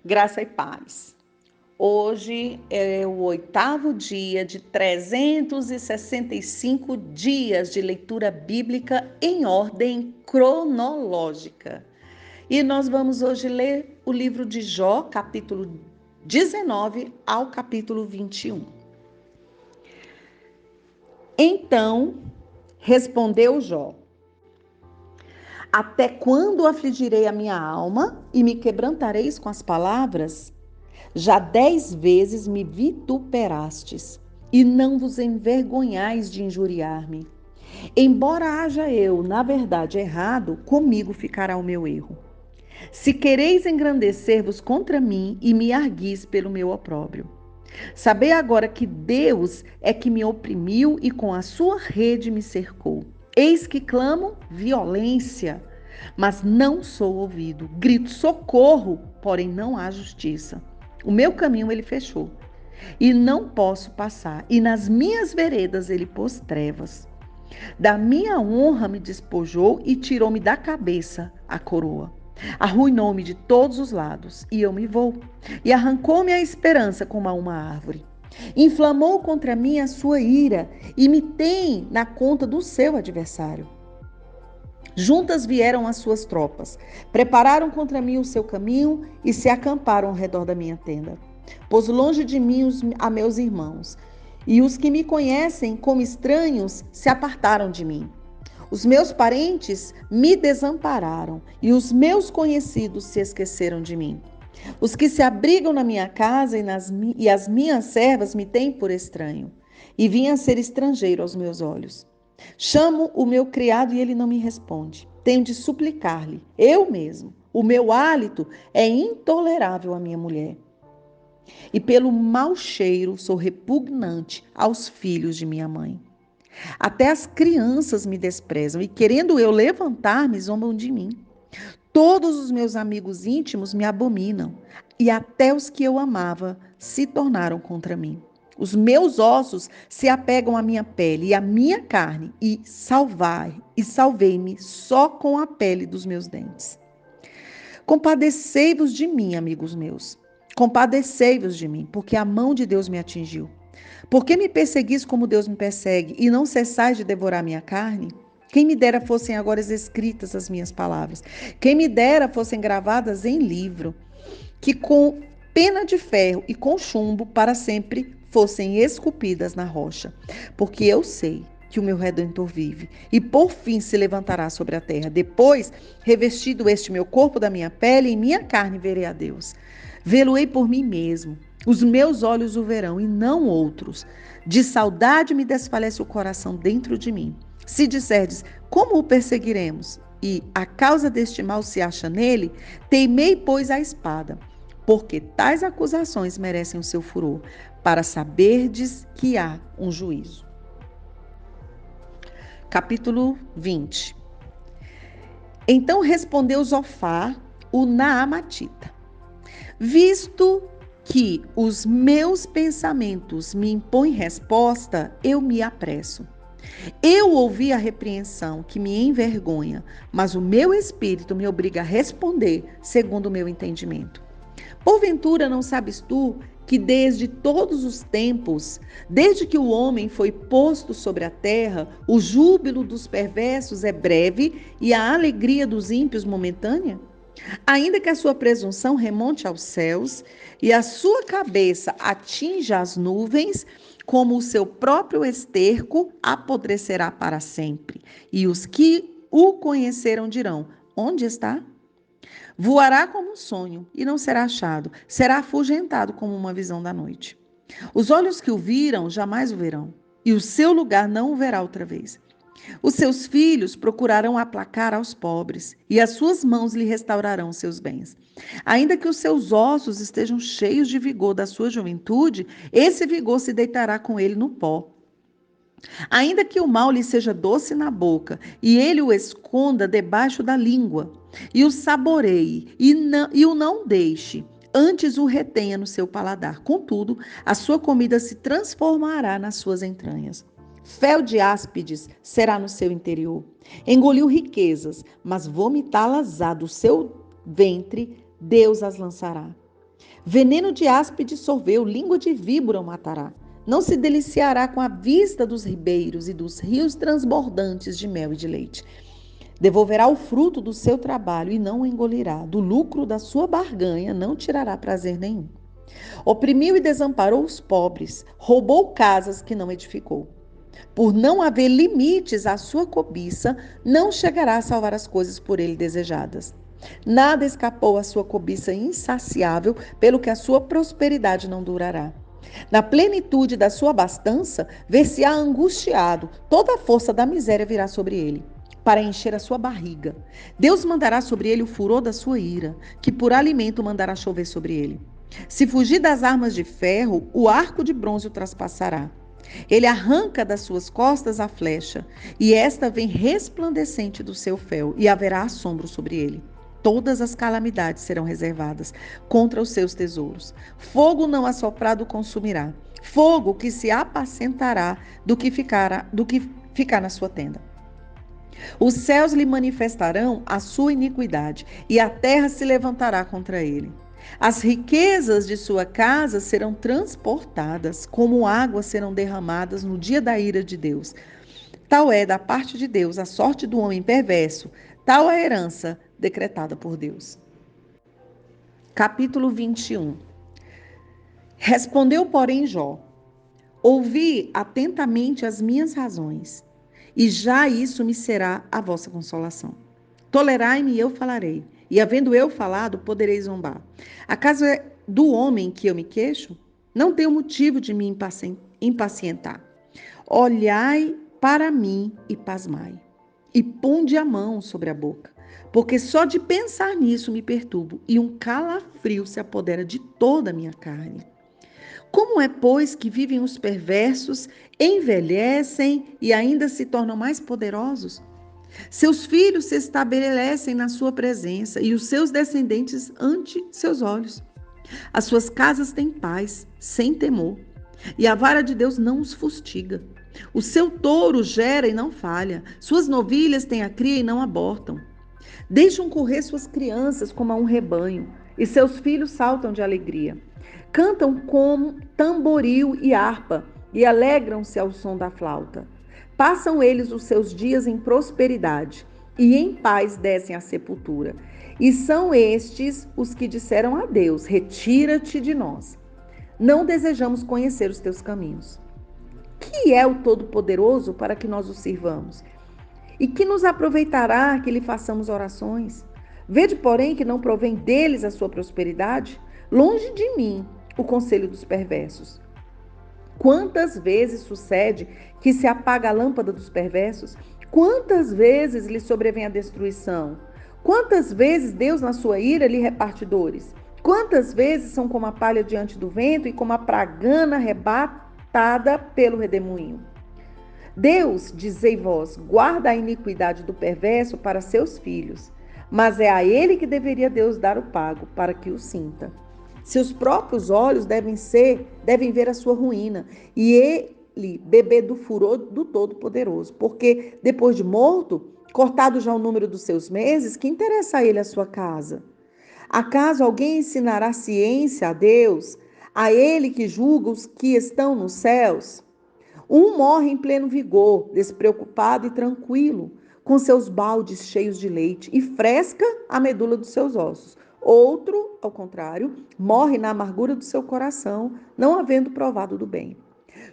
Graça e paz. Hoje é o 8º dia de 365 dias de leitura bíblica em ordem cronológica. E nós vamos hoje ler o livro de Jó, capítulo 19 ao capítulo 21. Então respondeu Jó: até quando afligirei a minha alma e me quebrantareis com as palavras? Já 10 vezes me vituperastes, e não vos envergonhais de injuriar-me. Embora haja eu, na verdade, errado, comigo ficará o meu erro. Se quereis engrandecer-vos contra mim e me arguis pelo meu opróbrio. Sabei agora que Deus é que me oprimiu e com a sua rede me cercou. Eis que clamo violência, mas não sou ouvido. Grito socorro, porém não há justiça. O meu caminho ele fechou, e não posso passar, e nas minhas veredas ele pôs trevas. Da minha honra me despojou e tirou-me da cabeça a coroa. Arruinou-me de todos os lados, e eu me vou, e arrancou-me a esperança como a uma árvore. Inflamou contra mim a sua ira, e me tem na conta do seu adversário. Juntas vieram as suas tropas, prepararam contra mim o seu caminho e se acamparam ao redor da minha tenda. Pôs longe de mim a meus irmãos, e os que me conhecem como estranhos se apartaram de mim. Os meus parentes me desampararam, e os meus conhecidos se esqueceram de mim. Os que se abrigam na minha casa e as minhas servas me têm por estranho, e vim a ser estrangeiro aos meus olhos. Chamo o meu criado e ele não me responde. Tenho de suplicar-lhe, eu mesmo. O meu hálito é intolerável à minha mulher. E pelo mau cheiro sou repugnante aos filhos de minha mãe. Até as crianças me desprezam e, querendo eu levantar-me, zombam de mim. Todos os meus amigos íntimos me abominam, e até os que eu amava se tornaram contra mim. Os meus ossos se apegam à minha pele e à minha carne, e salvei-me só com a pele dos meus dentes. Compadecei-vos de mim, amigos meus. Compadecei-vos de mim, porque a mão de Deus me atingiu. Por que me perseguis como Deus me persegue, e não cessais de devorar minha carne? Quem me dera fossem agora escritas as minhas palavras. Quem me dera fossem gravadas em livro, que com pena de ferro e com chumbo para sempre fossem esculpidas na rocha. Porque eu sei que o meu Redentor vive, e por fim se levantará sobre a terra. Depois, revestido este meu corpo da minha pele, em minha carne verei a Deus. Vê-lo-ei por mim mesmo. Os meus olhos o verão e não outros. De saudade me desfalece o coração dentro de mim. Se disserdes, como o perseguiremos? E a causa deste mal se acha nele, teimei, pois, a espada. Porque tais acusações merecem o seu furor, para saberdes que há um juízo. Capítulo 20. Então respondeu Zofar, o Naamatita: visto que os meus pensamentos me impõem resposta, eu me apresso. Eu ouvi a repreensão que me envergonha, mas o meu espírito me obriga a responder segundo o meu entendimento. Porventura não sabes tu que desde todos os tempos, desde que o homem foi posto sobre a terra, o júbilo dos perversos é breve e a alegria dos ímpios momentânea? Ainda que a sua presunção remonte aos céus e a sua cabeça atinja as nuvens, como o seu próprio esterco apodrecerá para sempre. E os que o conheceram dirão: onde está? Voará como um sonho e não será achado, será afugentado como uma visão da noite. Os olhos que o viram jamais o verão, e o seu lugar não o verá outra vez. Os seus filhos procurarão aplacar aos pobres, e as suas mãos lhe restaurarão seus bens. Ainda que os seus ossos estejam cheios de vigor da sua juventude, esse vigor se deitará com ele no pó. Ainda que o mal lhe seja doce na boca, e ele o esconda debaixo da língua, e o saboreie, e o não deixe, antes o retenha no seu paladar. Contudo, a sua comida se transformará nas suas entranhas. Fel de áspides será no seu interior. Engoliu riquezas, mas vomitá-las-á do seu ventre, Deus as lançará. Veneno de áspide sorveu, língua de víbora o matará. Não se deliciará com a vista dos ribeiros e dos rios transbordantes de mel e de leite. Devolverá o fruto do seu trabalho e não o engolirá. Do lucro da sua barganha não tirará prazer nenhum. Oprimiu e desamparou os pobres, roubou casas que não edificou. Por não haver limites à sua cobiça, não chegará a salvar as coisas por ele desejadas. Nada escapou à sua cobiça insaciável, pelo que a sua prosperidade não durará. Na plenitude da sua abastança, ver-se-á angustiado, toda a força da miséria virá sobre ele, para encher a sua barriga. Deus mandará sobre ele o furor da sua ira, que por alimento mandará chover sobre ele. Se fugir das armas de ferro, o arco de bronze o traspassará. Ele arranca das suas costas a flecha, e esta vem resplandecente do seu fel, e haverá assombro sobre ele. Todas as calamidades serão reservadas contra os seus tesouros. Fogo não assoprado consumirá. Fogo que se apacentará do que ficar na sua tenda. Os céus lhe manifestarão a sua iniquidade, e a terra se levantará contra ele. As riquezas de sua casa serão transportadas, como águas serão derramadas no dia da ira de Deus. Tal é da parte de Deus a sorte do homem perverso, tal a herança decretada por Deus. Capítulo 21. Respondeu, porém, Jó: ouvi atentamente as minhas razões, e já isso me será a vossa consolação. Tolerai-me e eu falarei, e havendo eu falado, poderei zombar. Acaso é do homem que eu me queixo? Não tenho motivo de me impacientar. Olhai para mim e pasmai, e ponde a mão sobre a boca, porque só de pensar nisso me perturbo, e um calafrio se apodera de toda a minha carne. Como é, pois, que vivem os perversos, envelhecem e ainda se tornam mais poderosos? Seus filhos se estabelecem na sua presença e os seus descendentes ante seus olhos. As suas casas têm paz, sem temor, e a vara de Deus não os fustiga. O seu touro gera e não falha, suas novilhas têm a cria e não abortam. Deixam correr suas crianças como a um rebanho, e seus filhos saltam de alegria. Cantam com tamboril e harpa, e alegram-se ao som da flauta. Passam eles os seus dias em prosperidade, e em paz descem à sepultura. E são estes os que disseram a Deus: retira-te de nós. Não desejamos conhecer os teus caminhos. Que é o Todo-Poderoso para que nós o sirvamos? E que nos aproveitará que lhe façamos orações? Vede, porém, que não provém deles a sua prosperidade? Longe de mim o conselho dos perversos. Quantas vezes sucede que se apaga a lâmpada dos perversos? Quantas vezes lhe sobrevém a destruição? Quantas vezes Deus, na sua ira, lhe reparte dores? Quantas vezes são como a palha diante do vento e como a pragana arrebatada pelo redemoinho? Deus, dizei vós, guarda a iniquidade do perverso para seus filhos, mas é a ele que deveria Deus dar o pago, para que o sinta. Seus próprios olhos devem ver a sua ruína, e ele beber do furor do Todo-Poderoso, porque depois de morto, cortado já o número dos seus meses, que interessa a ele a sua casa? Acaso alguém ensinará ciência a Deus, a ele que julga os que estão nos céus? Um morre em pleno vigor, despreocupado e tranquilo, com seus baldes cheios de leite, e fresca a medula dos seus ossos. Outro, ao contrário, morre na amargura do seu coração, não havendo provado do bem.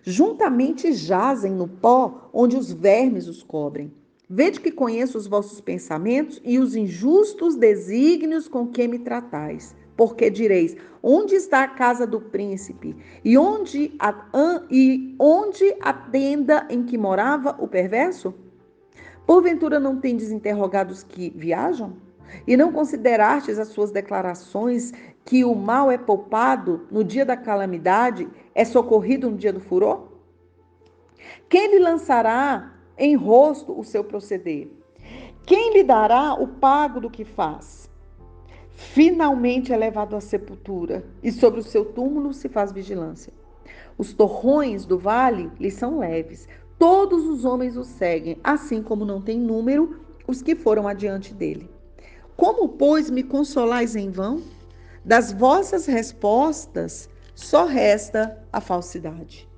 Juntamente jazem no pó, onde os vermes os cobrem. Vede que conheço os vossos pensamentos e os injustos desígnios com que me tratais. Porque direis: onde está a casa do príncipe? E onde a tenda em que morava o perverso? Porventura não tendes interrogado os que viajam? E não considerastes as suas declarações, que o mal é poupado no dia da calamidade, é socorrido no dia do furor? Quem lhe lançará em rosto o seu proceder? Quem lhe dará o pago do que faz? Finalmente é levado à sepultura, e sobre o seu túmulo se faz vigilância. Os torrões do vale lhe são leves, todos os homens o seguem, assim como não tem número os que foram adiante dele. Como, pois, me consolais em vão? Das vossas respostas só resta a falsidade.